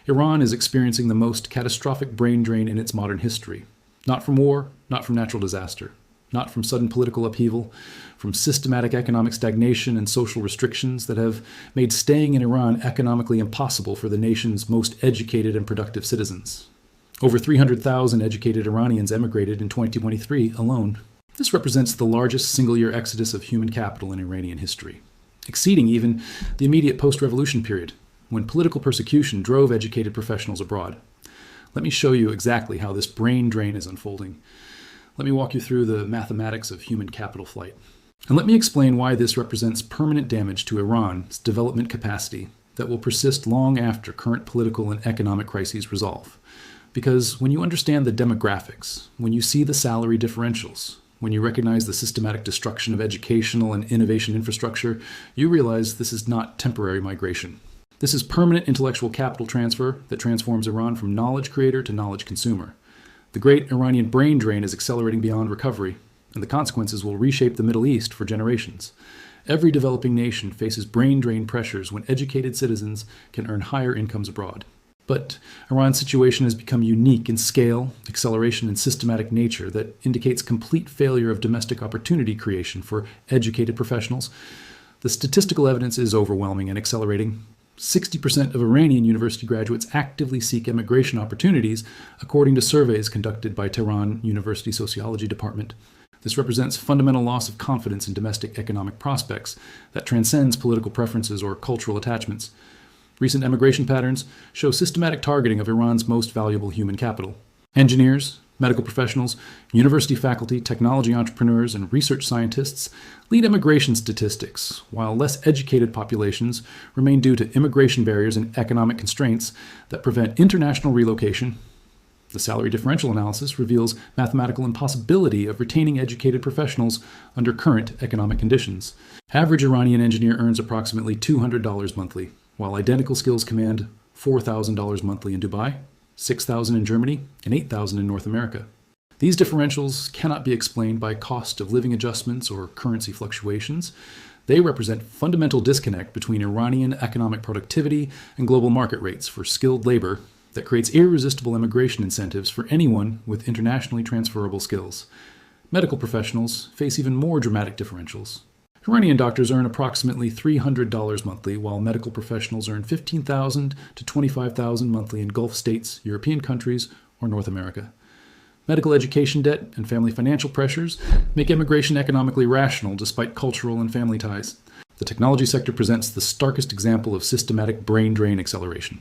Iran is experiencing the most catastrophic brain drain in its modern history. Not from war, not from natural disaster, not from sudden political upheaval, from systematic economic stagnation and social restrictions that have made staying in Iran economically impossible for the nation's most educated and productive citizens. Over 300,000 educated Iranians emigrated in 2023 alone. This represents the largest single-year exodus of human capital in Iranian history, exceeding even the immediate post-revolution period, when political persecution drove educated professionals abroad. Let me show you exactly how this brain drain is unfolding. Let me walk you through the mathematics of human capital flight. And let me explain why this represents permanent damage to Iran's development capacity that will persist long after current political and economic crises resolve. Because when you understand the demographics, when you see the salary differentials, when you recognize the systematic destruction of educational and innovation infrastructure, you realize this is not temporary migration. This is permanent intellectual capital transfer that transforms Iran from knowledge creator to knowledge consumer. The great Iranian brain drain is accelerating beyond recovery, and the consequences will reshape the Middle East for generations. Every developing nation faces brain drain pressures when educated citizens can earn higher incomes abroad. But Iran's situation has become unique in scale, acceleration, and systematic nature that indicates complete failure of domestic opportunity creation for educated professionals. The statistical evidence is overwhelming and accelerating. 60% of Iranian university graduates actively seek immigration opportunities, according to surveys conducted by Tehran University Sociology Department. This represents fundamental loss of confidence in domestic economic prospects that transcends political preferences or cultural attachments. Recent emigration patterns show systematic targeting of Iran's most valuable human capital. Engineers, medical professionals, university faculty, technology entrepreneurs, and research scientists lead immigration statistics, while less educated populations remain due to immigration barriers and economic constraints that prevent international relocation. The salary differential analysis reveals mathematical impossibility of retaining educated professionals under current economic conditions. Average Iranian engineer earns approximately $200 monthly, while identical skills command $4,000 monthly in Dubai, $6,000 in Germany, and $8,000 in North America. These differentials cannot be explained by cost of living adjustments or currency fluctuations. They represent fundamental disconnect between Iranian economic productivity and global market rates for skilled labor that creates irresistible immigration incentives for anyone with internationally transferable skills. Medical professionals face even more dramatic differentials. Iranian doctors earn approximately $300 monthly, while medical professionals earn $15,000 to $25,000 monthly in Gulf states, European countries, or North America. Medical education debt and family financial pressures make immigration economically rational despite cultural and family ties. The technology sector presents the starkest example of systematic brain drain acceleration.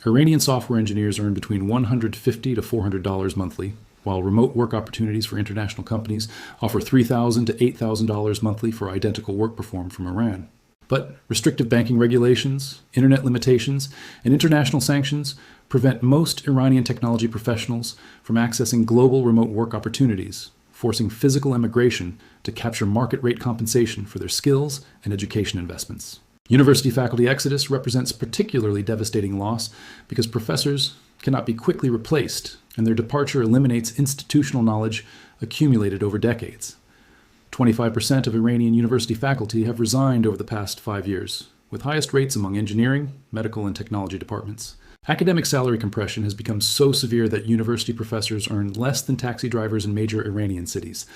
Iranian software engineers earn between $150 to $400 monthly, while remote work opportunities for international companies offer $3,000 to $8,000 monthly for identical work performed from Iran. But restrictive banking regulations, internet limitations, and international sanctions prevent most Iranian technology professionals from accessing global remote work opportunities, forcing physical emigration to capture market rate compensation for their skills and education investments. University faculty exodus represents particularly devastating loss because professors cannot be quickly replaced, and their departure eliminates institutional knowledge accumulated over decades. 25% of Iranian university faculty have resigned over the past 5 years, with highest rates among engineering, medical, and technology departments. Academic salary compression has become so severe that university professors earn less than taxi drivers in major Iranian cities.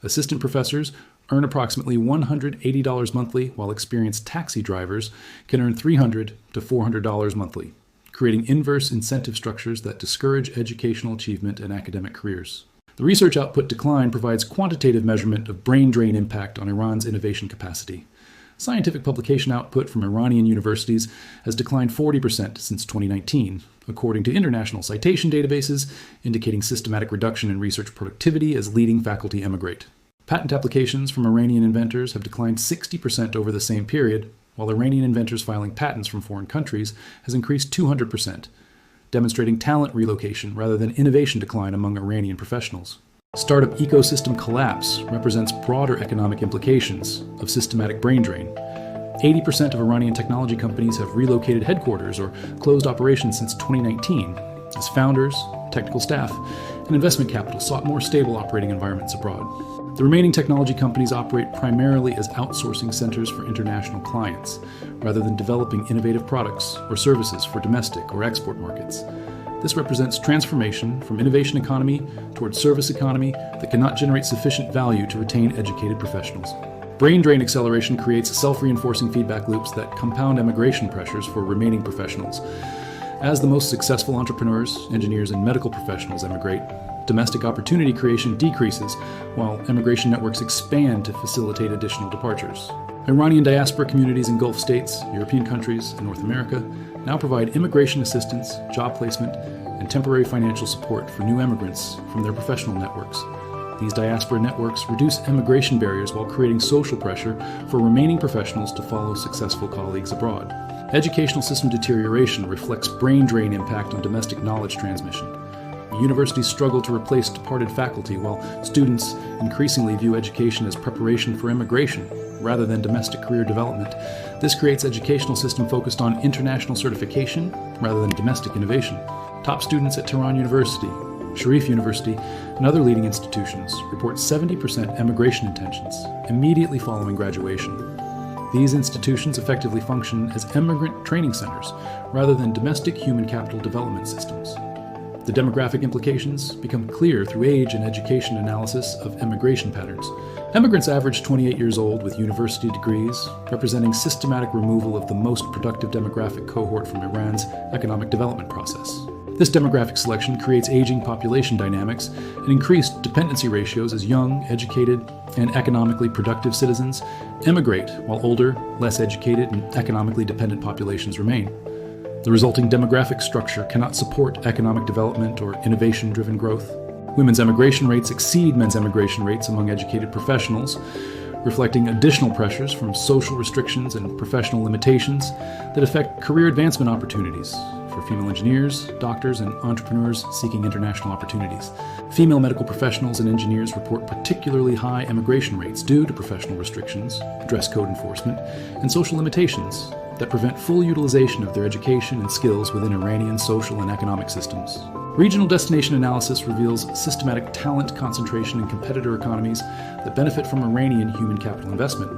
Assistant professors earn approximately $180 monthly, while experienced taxi drivers can earn $300 to $400 monthly, creating inverse incentive structures that discourage educational achievement and academic careers. The research output decline provides quantitative measurement of brain drain impact on Iran's innovation capacity. Scientific publication output from Iranian universities has declined 40% since 2019, according to international citation databases indicating systematic reduction in research productivity as leading faculty emigrate. Patent applications from Iranian inventors have declined 60% over the same period, while Iranian inventors filing patents from foreign countries has increased 200%, demonstrating talent relocation rather than innovation decline among Iranian professionals. Startup ecosystem collapse represents broader economic implications of systematic brain drain. 80% of Iranian technology companies have relocated headquarters or closed operations since 2019, as founders, technical staff, and investment capital sought more stable operating environments abroad. The remaining technology companies operate primarily as outsourcing centers for international clients, rather than developing innovative products or services for domestic or export markets. This represents transformation from innovation economy towards service economy that cannot generate sufficient value to retain educated professionals. Brain drain acceleration creates self-reinforcing feedback loops that compound emigration pressures for remaining professionals. As the most successful entrepreneurs, engineers, and medical professionals emigrate, domestic opportunity creation decreases while immigration networks expand to facilitate additional departures. Iranian diaspora communities in Gulf states, European countries, and North America now provide immigration assistance, job placement, and temporary financial support for new immigrants from their professional networks. These diaspora networks reduce immigration barriers while creating social pressure for remaining professionals to follow successful colleagues abroad. Educational system deterioration reflects brain drain impact on domestic knowledge transmission. Universities struggle to replace departed faculty, while students increasingly view education as preparation for immigration rather than domestic career development. This creates an educational system focused on international certification rather than domestic innovation. Top students at Tehran University, Sharif University, and other leading institutions report 70% emigration intentions immediately following graduation. These institutions effectively function as immigrant training centers rather than domestic human capital development systems. The demographic implications become clear through age and education analysis of immigration patterns. Immigrants average 28 years old with university degrees, representing systematic removal of the most productive demographic cohort from Iran's economic development process. This demographic selection creates aging population dynamics and increased dependency ratios as young, educated, and economically productive citizens immigrate, while older, less educated, and economically dependent populations remain. The resulting demographic structure cannot support economic development or innovation-driven growth. Women's emigration rates exceed men's emigration rates among educated professionals, reflecting additional pressures from social restrictions and professional limitations that affect career advancement opportunities for female engineers, doctors, and entrepreneurs seeking international opportunities. Female medical professionals and engineers report particularly high emigration rates due to professional restrictions, dress code enforcement, and social limitations that prevent full utilization of their education and skills within Iranian social and economic systems. Regional destination analysis reveals systematic talent concentration in competitor economies that benefit from Iranian human capital investment.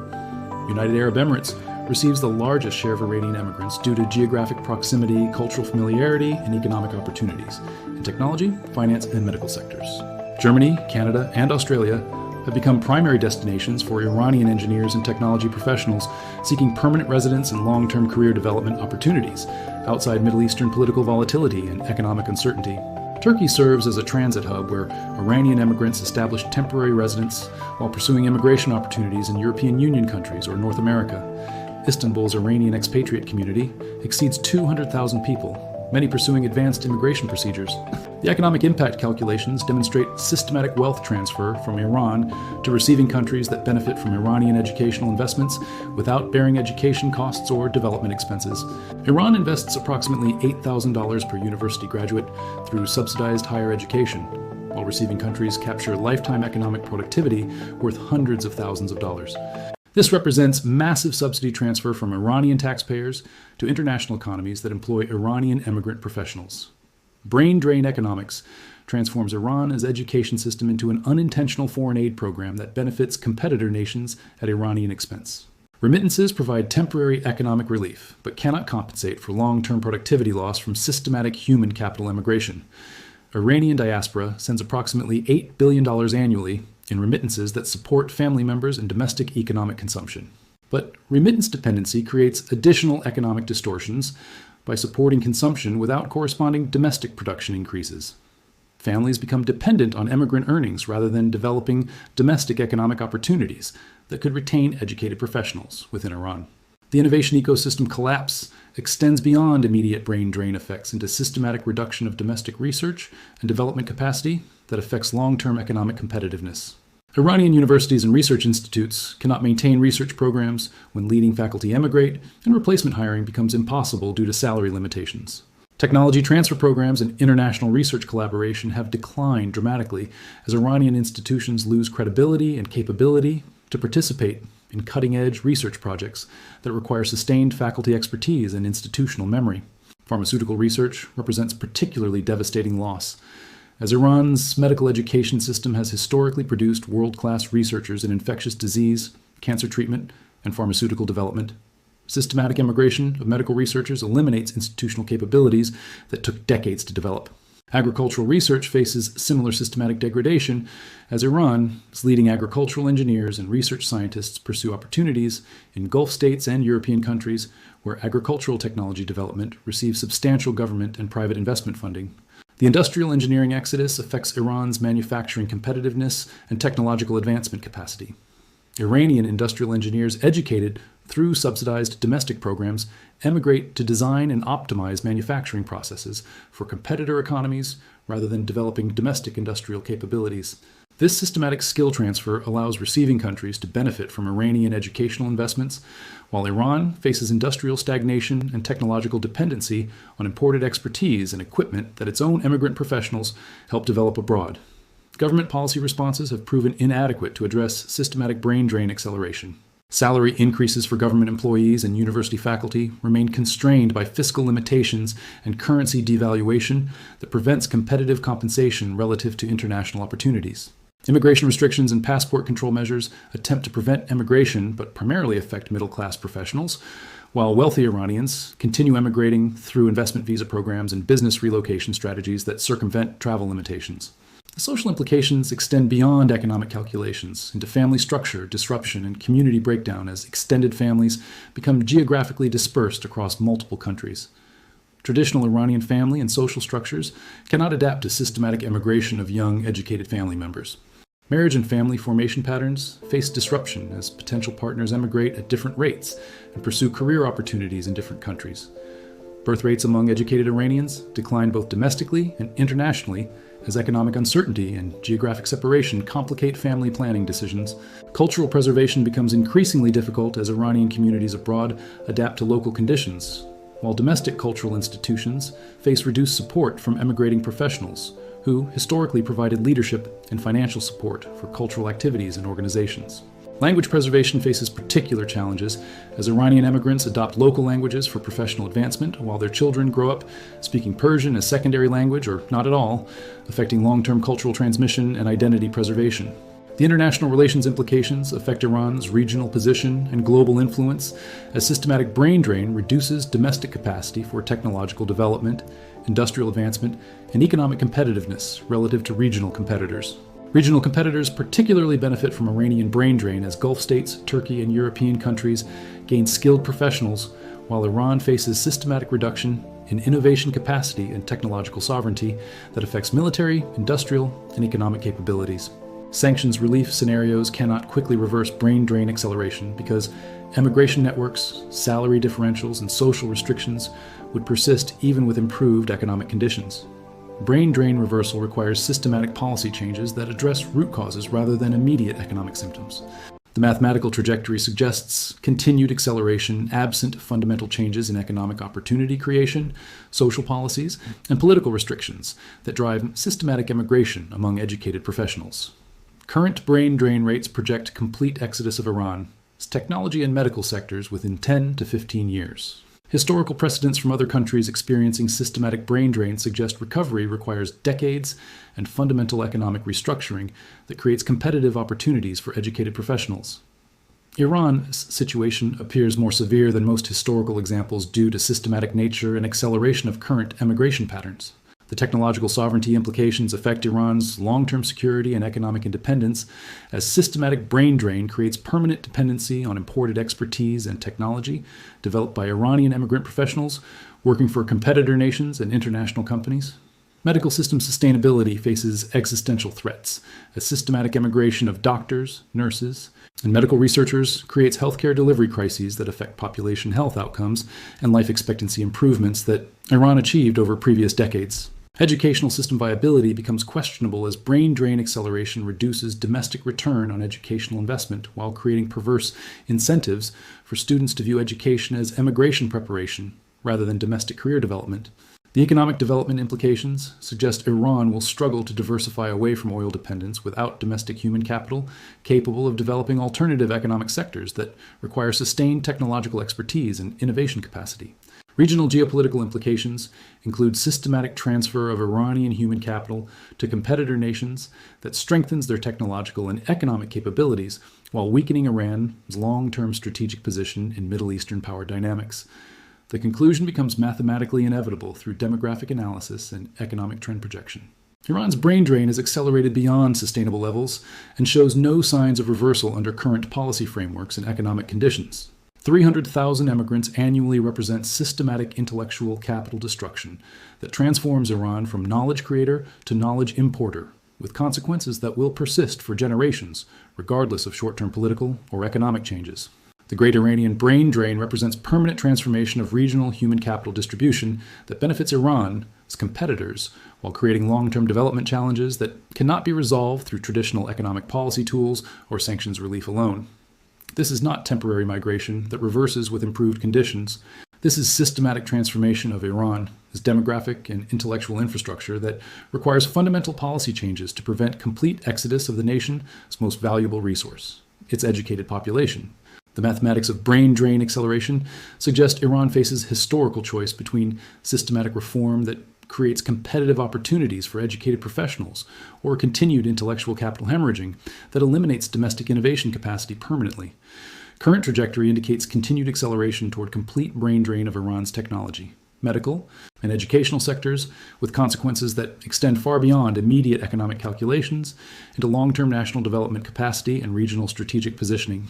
United Arab Emirates receives the largest share of Iranian immigrants due to geographic proximity, cultural familiarity, and economic opportunities in technology, finance, and medical sectors. Germany, Canada, and Australia have become primary destinations for Iranian engineers and technology professionals seeking permanent residence and long-term career development opportunities outside Middle Eastern political volatility and economic uncertainty. Turkey serves as a transit hub where Iranian immigrants establish temporary residence while pursuing immigration opportunities in European Union countries or North America. Istanbul's Iranian expatriate community exceeds 200,000 people, many pursuing advanced immigration procedures. The economic impact calculations demonstrate systematic wealth transfer from Iran to receiving countries that benefit from Iranian educational investments without bearing education costs or development expenses. Iran invests approximately $8,000 per university graduate through subsidized higher education, while receiving countries capture lifetime economic productivity worth hundreds of thousands of dollars. This represents massive subsidy transfer from Iranian taxpayers to international economies that employ Iranian immigrant professionals. Brain drain economics transforms Iran's education system into an unintentional foreign aid program that benefits competitor nations at Iranian expense. Remittances provide temporary economic relief, but cannot compensate for long-term productivity loss from systematic human capital immigration. Iranian diaspora sends approximately $8 billion annually in remittances that support family members and domestic economic consumption. But remittance dependency creates additional economic distortions by supporting consumption without corresponding domestic production increases. Families become dependent on immigrant earnings rather than developing domestic economic opportunities that could retain educated professionals within Iran. The innovation ecosystem collapse extends beyond immediate brain drain effects into systematic reduction of domestic research and development capacity that affects long-term economic competitiveness. Iranian universities and research institutes cannot maintain research programs when leading faculty emigrate, and replacement hiring becomes impossible due to salary limitations. Technology transfer programs and international research collaboration have declined dramatically as Iranian institutions lose credibility and capability to participate in cutting-edge research projects that require sustained faculty expertise and institutional memory. Pharmaceutical research represents particularly devastating loss, As Iran's medical education system has historically produced world-class researchers in infectious disease, cancer treatment, and pharmaceutical development, systematic immigration of medical researchers eliminates institutional capabilities that took decades to develop. Agricultural research faces similar systematic degradation as Iran's leading agricultural engineers and research scientists pursue opportunities in Gulf states and European countries where agricultural technology development receives substantial government and private investment funding. The industrial engineering exodus affects Iran's manufacturing competitiveness and technological advancement capacity. Iranian industrial engineers educated through subsidized domestic programs emigrate to design and optimize manufacturing processes for competitor economies rather than developing domestic industrial capabilities. This systematic skill transfer allows receiving countries to benefit from Iranian educational investments, while Iran faces industrial stagnation and technological dependency on imported expertise and equipment that its own immigrant professionals help develop abroad. Government policy responses have proven inadequate to address systematic brain drain acceleration. Salary increases for government employees and university faculty remain constrained by fiscal limitations and currency devaluation that prevents competitive compensation relative to international opportunities. Immigration restrictions and passport control measures attempt to prevent emigration but primarily affect middle-class professionals, while wealthy Iranians continue emigrating through investment visa programs and business relocation strategies that circumvent travel limitations. The social implications extend beyond economic calculations into family structure, disruption, and community breakdown as extended families become geographically dispersed across multiple countries. Traditional Iranian family and social structures cannot adapt to systematic immigration of young, educated family members. Marriage and family formation patterns face disruption as potential partners emigrate at different rates and pursue career opportunities in different countries. Birth rates among educated Iranians decline both domestically and internationally as economic uncertainty and geographic separation complicate family planning decisions. Cultural preservation becomes increasingly difficult as Iranian communities abroad adapt to local conditions, while domestic cultural institutions face reduced support from emigrating professionals who historically provided leadership and financial support for cultural activities and organizations. Language preservation faces particular challenges as Iranian immigrants adopt local languages for professional advancement while their children grow up speaking Persian as secondary language or not at all, affecting long-term cultural transmission and identity preservation. The international relations implications affect Iran's regional position and global influence as systematic brain drain reduces domestic capacity for technological development, industrial advancement, and economic competitiveness relative to regional competitors. Regional competitors particularly benefit from Iranian brain drain as Gulf states, Turkey, and European countries gain skilled professionals, while Iran faces systematic reduction in innovation capacity and technological sovereignty that affects military, industrial, and economic capabilities. Sanctions relief scenarios cannot quickly reverse brain drain acceleration because emigration networks, salary differentials, and social restrictions would persist even with improved economic conditions. Brain drain reversal requires systematic policy changes that address root causes rather than immediate economic symptoms. The mathematical trajectory suggests continued acceleration absent fundamental changes in economic opportunity creation, social policies, and political restrictions that drive systematic immigration among educated professionals. Current brain drain rates project complete exodus of Iran's technology and medical sectors within 10 to 15 years. Historical precedents from other countries experiencing systematic brain drain suggest recovery requires decades and fundamental economic restructuring that creates competitive opportunities for educated professionals. Iran's situation appears more severe than most historical examples due to systematic nature and acceleration of current emigration patterns. The technological sovereignty implications affect Iran's long-term security and economic independence as systematic brain drain creates permanent dependency on imported expertise and technology developed by Iranian immigrant professionals working for competitor nations and international companies. Medical system sustainability faces existential threats as systematic immigration of doctors, nurses, and medical researchers creates healthcare delivery crises that affect population health outcomes and life expectancy improvements that Iran achieved over previous decades. Educational system viability becomes questionable as brain drain acceleration reduces domestic return on educational investment while creating perverse incentives for students to view education as emigration preparation rather than domestic career development. The economic development implications suggest Iran will struggle to diversify away from oil dependence without domestic human capital capable of developing alternative economic sectors that require sustained technological expertise and innovation capacity. Regional geopolitical implications include systematic transfer of Iranian human capital to competitor nations that strengthens their technological and economic capabilities while weakening Iran's long-term strategic position in Middle Eastern power dynamics. The conclusion becomes mathematically inevitable through demographic analysis and economic trend projection. Iran's brain drain has accelerated beyond sustainable levels and shows no signs of reversal under current policy frameworks and economic conditions. 300,000 immigrants annually represent systematic intellectual capital destruction that transforms Iran from knowledge creator to knowledge importer, with consequences that will persist for generations, regardless of short-term political or economic changes. The Great Iranian Brain Drain represents permanent transformation of regional human capital distribution that benefits Iran's competitors while creating long-term development challenges that cannot be resolved through traditional economic policy tools or sanctions relief alone. This is not temporary migration that reverses with improved conditions. This is systematic transformation of Iran's demographic and intellectual infrastructure that requires fundamental policy changes to prevent complete exodus of the nation's most valuable resource, its educated population. The mathematics of brain drain acceleration suggest Iran faces historical choice between systematic reform that creates competitive opportunities for educated professionals or continued intellectual capital hemorrhaging that eliminates domestic innovation capacity permanently. Current trajectory indicates continued acceleration toward complete brain drain of Iran's technology, medical, and educational sectors, with consequences that extend far beyond immediate economic calculations into long-term national development capacity and regional strategic positioning.